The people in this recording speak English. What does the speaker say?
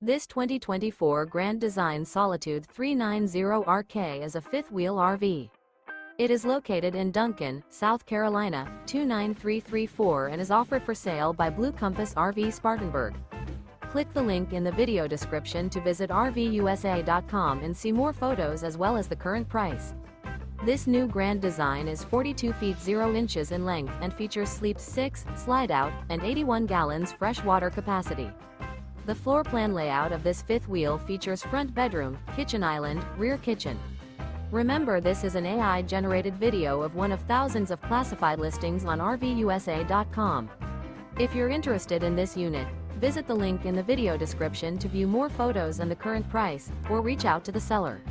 This 2024 Grand Design Solitude 390RK is a fifth-wheel RV. It is located in Duncan, South Carolina, 29334 and is offered for sale by Blue Compass RV Spartanburg. Click the link in the video description to visit RVUSA.com and see more photos as well as the current price. This new Grand Design is 42 feet 0 inches in length and features sleep 6, slide-out, and 81 gallons fresh water capacity. The floor plan layout of this fifth wheel features front bedroom, kitchen island, rear kitchen. Remember, this is an AI-generated video of one of thousands of classified listings on RVUSA.com. If you're interested in this unit, visit the link in the video description to view more photos and the current price, or reach out to the seller.